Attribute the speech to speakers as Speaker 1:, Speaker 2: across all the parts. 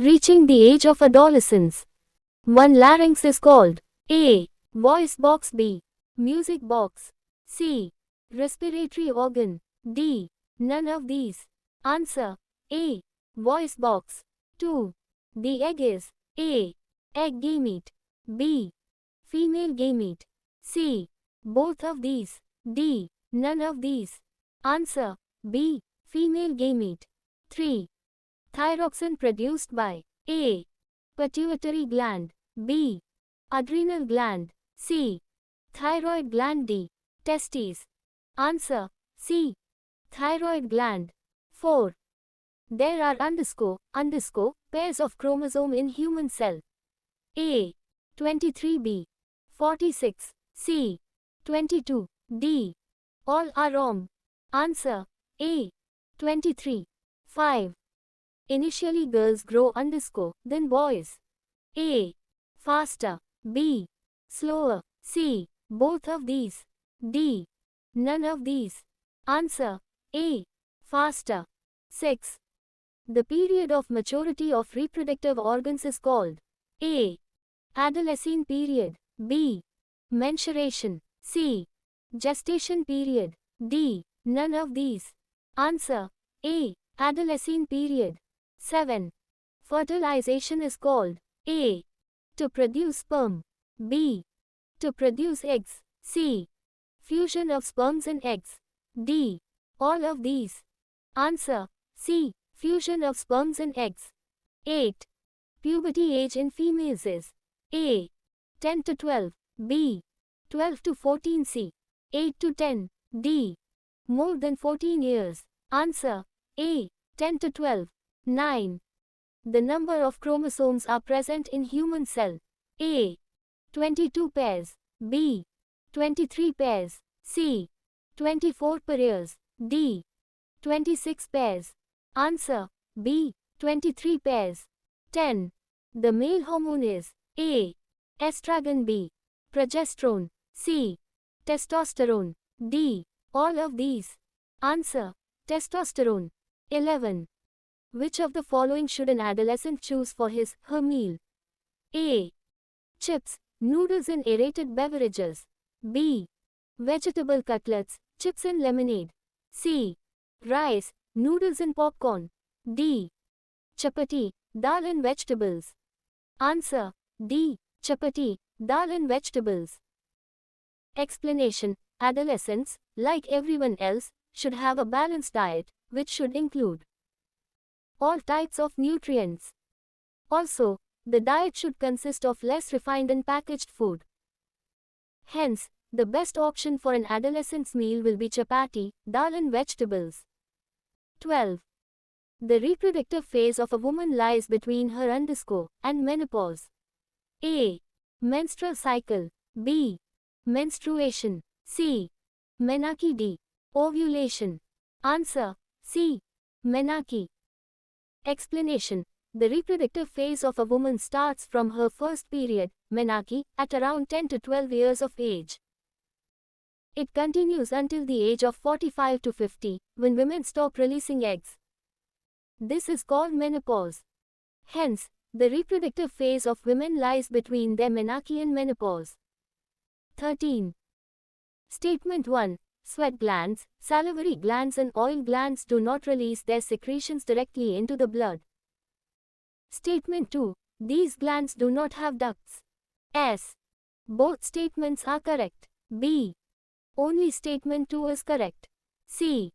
Speaker 1: Reaching the age of adolescence. 1. Larynx is called A. Voice box. B. Music box. C. Respiratory organ. D. None of these. Answer. A. Voice box. 2. The egg is A. Egg gamete. B. Female gamete. C. Both of these. D. None of these. Answer. B. Female gamete. 3. Thyroxine produced by A. Pituitary gland. B. Adrenal gland. C. Thyroid gland. D. Testes. Answer. C. Thyroid gland. 4. There are pairs of chromosome in human cell. A. 23. B. 46. C. 22. D. All are wrong. Answer. A. 23. 5. Initially girls grow then boys. A. Faster. B. Slower. C. Both of these. D. None of these. Answer. A. Faster. 6. The period of maturity of reproductive organs is called A. Adolescent period. B. Menstruation. C. Gestation period. D. None of these. Answer. A. Adolescent period. 7. Fertilization is called A. To produce sperm. B. To produce eggs. C. Fusion of sperms and eggs. D. All of these. Answer. C. Fusion of sperms and eggs. 8. Puberty age in females is A. 10 to 12. B. 12 to 14. C. 8 to 10. D. More than 14 years. Answer. A. 10 to 12. 9. The number of chromosomes are present in human cell. A. 22 pairs. B. 23 pairs. C. 24 pairs. D. 26 pairs. Answer. B. 23 pairs. 10. The male hormone is A. Estrogen. B. Progesterone. C. Testosterone. D. All of these. Answer. Testosterone. 11. Which of the following should an adolescent choose for her meal? A. Chips, noodles and aerated beverages. B. Vegetable cutlets, chips and lemonade. C. Rice, noodles and popcorn. D. Chapati, dal and vegetables. Answer. D. Chapati, dal and vegetables. Explanation. Adolescents, like everyone else, should have a balanced diet, which should include all types of nutrients. Also, the diet should consist of less refined and packaged food. Hence, the best option for an adolescent's meal will be chapati, dal and vegetables. 12. The reproductive phase of a woman lies between her and menopause. A. Menstrual cycle. B. Menstruation. C. Menarche. D. Ovulation. Answer. C. Menarche. Explanation. The reproductive phase of a woman starts from her first period, menarche, at around 10 to 12 years of age. It continues until the age of 45 to 50, when women stop releasing eggs. This is called menopause. Hence, the reproductive phase of women lies between their menarche and menopause. 13. Statement 1. Sweat glands, salivary glands and oil glands do not release their secretions directly into the blood. Statement 2. These glands do not have ducts. S. Both statements are correct. B. Only statement 2 is correct. C.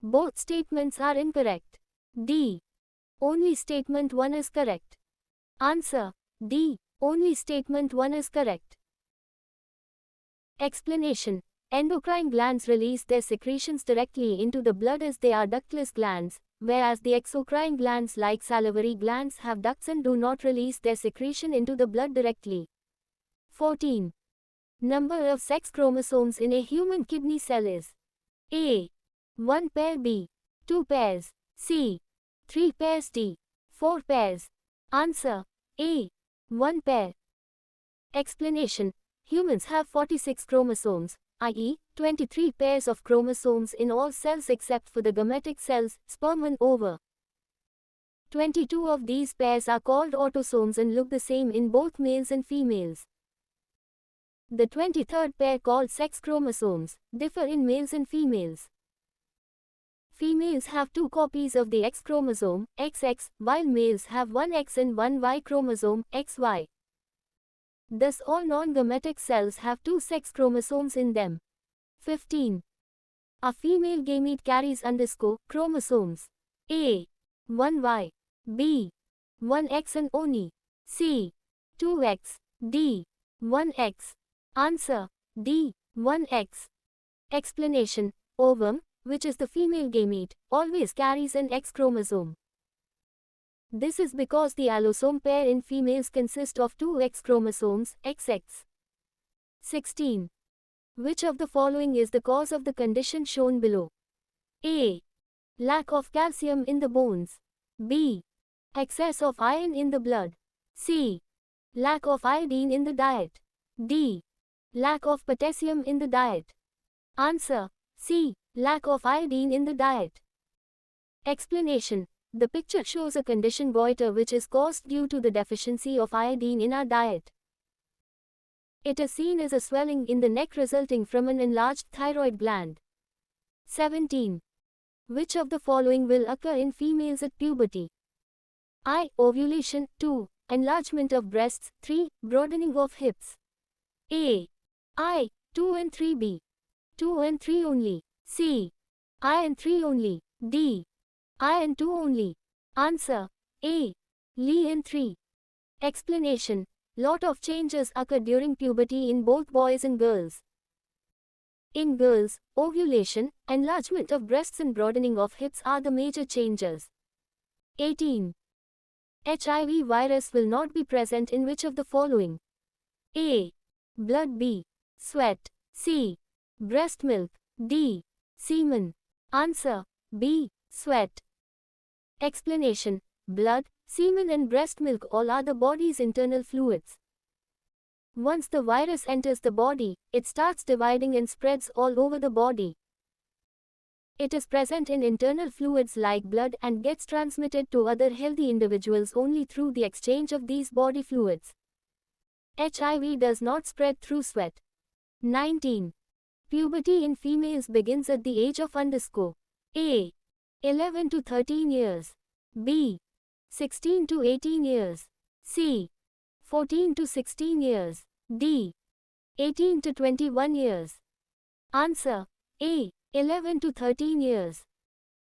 Speaker 1: Both statements are incorrect. D. Only statement 1 is correct. Answer. D. Only statement 1 is correct. Explanation. Endocrine glands release their secretions directly into the blood as they are ductless glands, whereas the exocrine glands like salivary glands have ducts and do not release their secretion into the blood directly. 14. Number of sex chromosomes in a human kidney cell is A. 1 pair. B. 2 pairs. C. 3 pairs. D. 4 pairs. Answer. A. 1 pair. Explanation. Humans have 46 chromosomes, i.e., 23 pairs of chromosomes in all cells except for the gametic cells, sperm and ova. 22 of these pairs are called autosomes and look the same in both males and females. The 23rd pair, called sex chromosomes, differ in males and females. Females have 2 copies of the X chromosome, XX, while males have one X and one Y chromosome, XY. Thus all non-gametic cells have 2 sex chromosomes in them. 15. A female gamete carries _ chromosomes A, 1Y, B, 1X and only C, 2X, D, 1X. Answer: D, 1X. Explanation: ovum, which is the female gamete, always carries an X chromosome. This is because the allosome pair in females consists of 2 X chromosomes, XX. 16. Which of the following is the cause of the condition shown below? A. Lack of calcium in the bones. B. Excess of iron in the blood. C. Lack of iodine in the diet. D. Lack of potassium in the diet. Answer: C. Lack of iodine in the diet. Explanation: the picture shows a condition goiter which is caused due to the deficiency of iodine in our diet. It is seen as a swelling in the neck resulting from an enlarged thyroid gland. 17. Which of the following will occur in females at puberty? I. Ovulation. 2. Enlargement of breasts. 3. Broadening of hips. A. I. 2 and 3. B. 2 and 3 only. C. I and 3 only. D. I and 2 only. Answer: A. Li and 3. Explanation: lot of changes occur during puberty in both boys and girls. In girls, ovulation, enlargement of breasts and broadening of hips are the major changes. 18. HIV virus will not be present in which of the following? A. Blood. B. Sweat. C. Breast milk. D. Semen. Answer: B. Sweat. Explanation: blood, semen and breast milk all are the body's internal fluids. Once the virus enters the body, it starts dividing and spreads all over the body. It is present in internal fluids like blood and gets transmitted to other healthy individuals only through the exchange of these body fluids. HIV does not spread through sweat. 19. Puberty in females begins at the age of _ A. 11 to 13 years. B. 16 to 18 years. C. 14 to 16 years. D. 18 to 21 years. Answer: A. 11 to 13 years.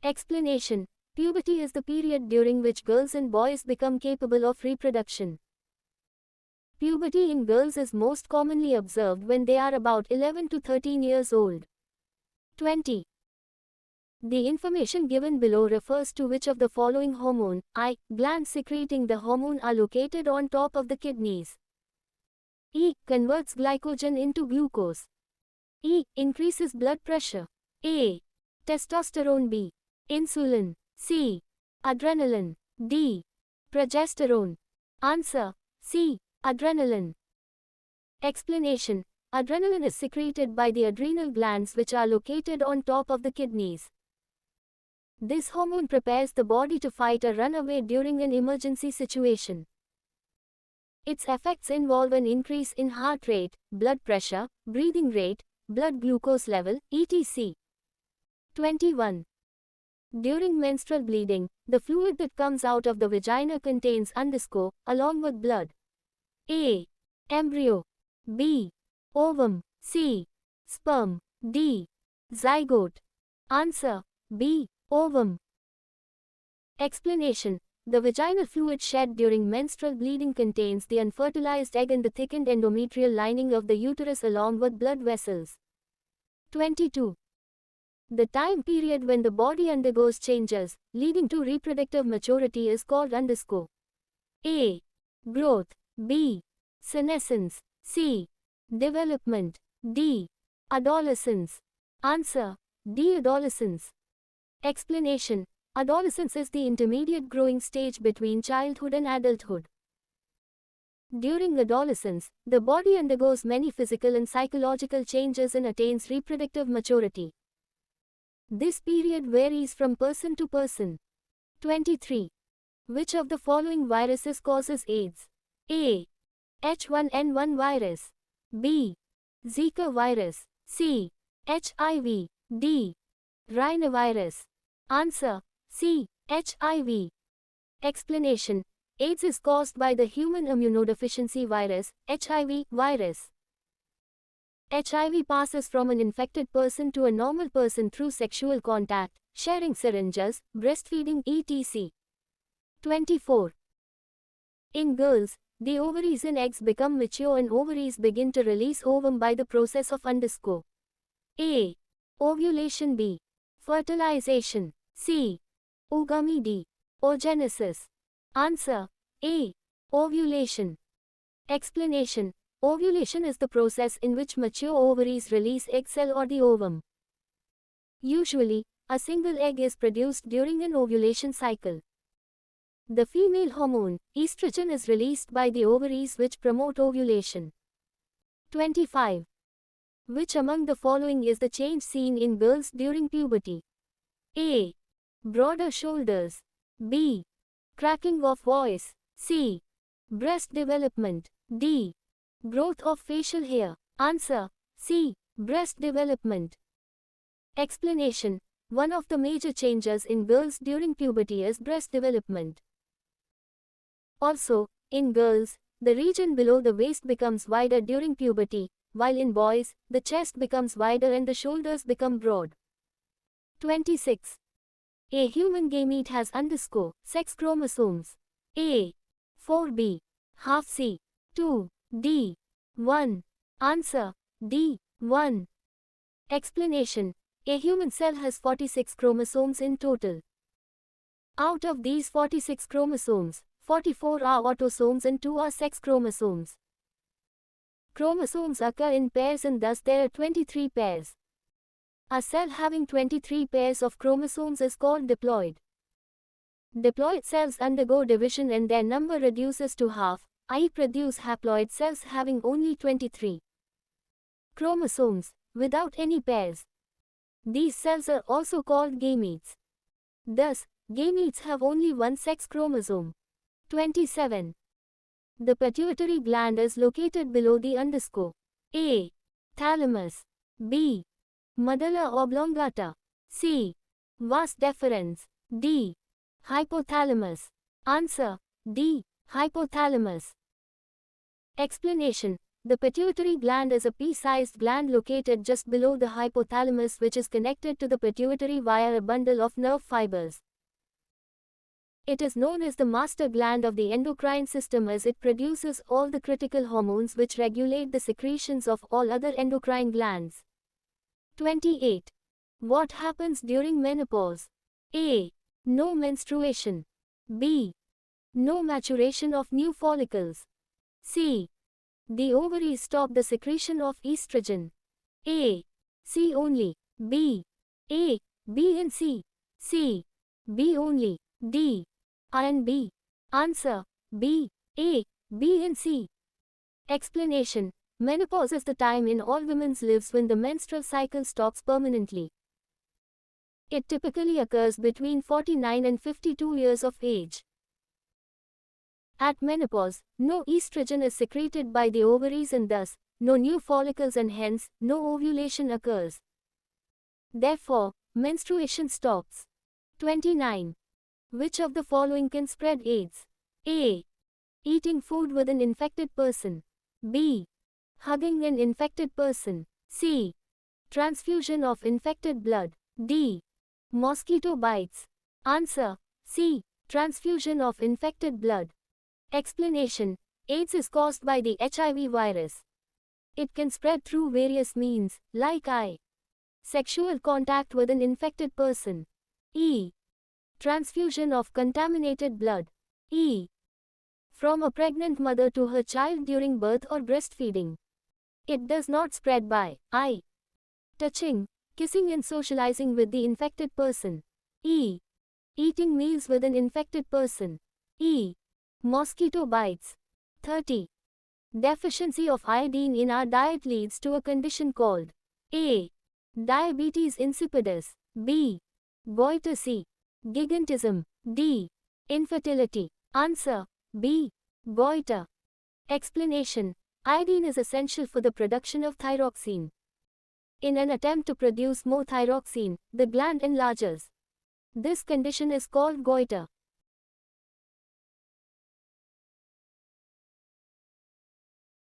Speaker 1: Explanation: puberty is the period during which girls and boys become capable of reproduction. Puberty in girls is most commonly observed when they are about 11 to 13 years old. 20. The information given below refers to which of the following hormone, I, glands secreting the hormone are located on top of the kidneys? E. Converts glycogen into glucose. E. Increases blood pressure. A. Testosterone. B. Insulin. C. Adrenaline. D. Progesterone. Answer: C. Adrenaline. Explanation: adrenaline is secreted by the adrenal glands which are located on top of the kidneys. This hormone prepares the body to fight or run away during an emergency situation. Its effects involve an increase in heart rate, blood pressure, breathing rate, blood glucose level, etc. 21. During menstrual bleeding, the fluid that comes out of the vagina contains _ along with blood. A. Embryo. B. Ovum. C. Sperm. D. Zygote. Answer: B. Ovum. Explanation: the vaginal fluid shed during menstrual bleeding contains the unfertilized egg and the thickened endometrial lining of the uterus along with blood vessels. 22. The time period when the body undergoes changes, leading to reproductive maturity is called _ A. Growth. B. Senescence. C. Development. D. Adolescence. Answer: D. Adolescence. Explanation: adolescence is the intermediate growing stage between childhood and adulthood. During adolescence, the body undergoes many physical and psychological changes and attains reproductive maturity. This period varies from person to person. 23. Which of the following viruses causes AIDS? A. H1N1 virus. B. Zika virus. C. HIV. D. Rhinovirus. Answer. C. HIV. Explanation. AIDS is caused by the human immunodeficiency virus, HIV virus. HIV passes from an infected person to a normal person through sexual contact, sharing syringes, breastfeeding etc. 24. In girls, the ovaries and eggs become mature and ovaries begin to release ovum by the process of A. Ovulation. B. Fertilization. C. Ogamy. D. Oogenesis. Answer. A. Ovulation. Explanation. Ovulation is the process in which mature ovaries release egg cell or the ovum. Usually, a single egg is produced during an ovulation cycle. The female hormone, estrogen, is released by the ovaries which promote ovulation. 25. Which among the following is the change seen in girls during puberty? A. Broader shoulders. B. Cracking of voice. C. Breast development. D. Growth of facial hair. Answer. C. Breast development. Explanation. One of the major changes in girls during puberty is breast development. Also, in girls, the region below the waist becomes wider during puberty, while in boys, the chest becomes wider and the shoulders become broad. 26. A human gamete has sex chromosomes. A. 4b. Half C. 2. D. 1. Answer. D. 1. Explanation. A human cell has 46 chromosomes in total. Out of these 46 chromosomes, 44 are autosomes and 2 are sex chromosomes. Chromosomes occur in pairs and thus there are 23 pairs. A cell having 23 pairs of chromosomes is called diploid. Diploid cells undergo division and their number reduces to half, i.e. produce haploid cells having only 23 chromosomes, without any pairs. These cells are also called gametes. Thus, gametes have only one sex chromosome. 27. The pituitary gland is located below the A. Thalamus. B. Medulla oblongata. C. Vas deferens. D. Hypothalamus. Answer. D. Hypothalamus. Explanation. The pituitary gland is a pea-sized gland located just below the hypothalamus which is connected to the pituitary via a bundle of nerve fibers. It is known as the master gland of the endocrine system as it produces all the critical hormones which regulate the secretions of all other endocrine glands. 28. What happens during menopause? A. No menstruation. B. No maturation of new follicles. C. The ovaries stop the secretion of estrogen. A. C only. B. A, B and C. C. B only. D. I and B. Answer. B, A, B and C. Explanation. Menopause is the time in all women's lives when the menstrual cycle stops permanently. It typically occurs between 49 and 52 years of age. At menopause, no estrogen is secreted by the ovaries and thus, no new follicles and hence, no ovulation occurs. Therefore, menstruation stops. 29. Which of the following can spread AIDS? A. Eating food with an infected person. B. Hugging an infected person. C. Transfusion of infected blood. D. Mosquito bites. Answer. C. Transfusion of infected blood. Explanation. AIDS is caused by the HIV virus. It can spread through various means, like I. Sexual contact with an infected person. E. Transfusion of contaminated blood. E. From a pregnant mother to her child during birth or breastfeeding. It does not spread by I. Touching, kissing and socializing with the infected person. E. Eating meals with an infected person. E. Mosquito bites. 30. Deficiency of iodine in our diet leads to a condition called A. Diabetes insipidus. B. Goiter. C. Gigantism. D. Infertility. Answer B. Goiter. Explanation. Iodine is essential for the production of thyroxine. In an attempt to produce more thyroxine, the gland enlarges. This condition is called goiter.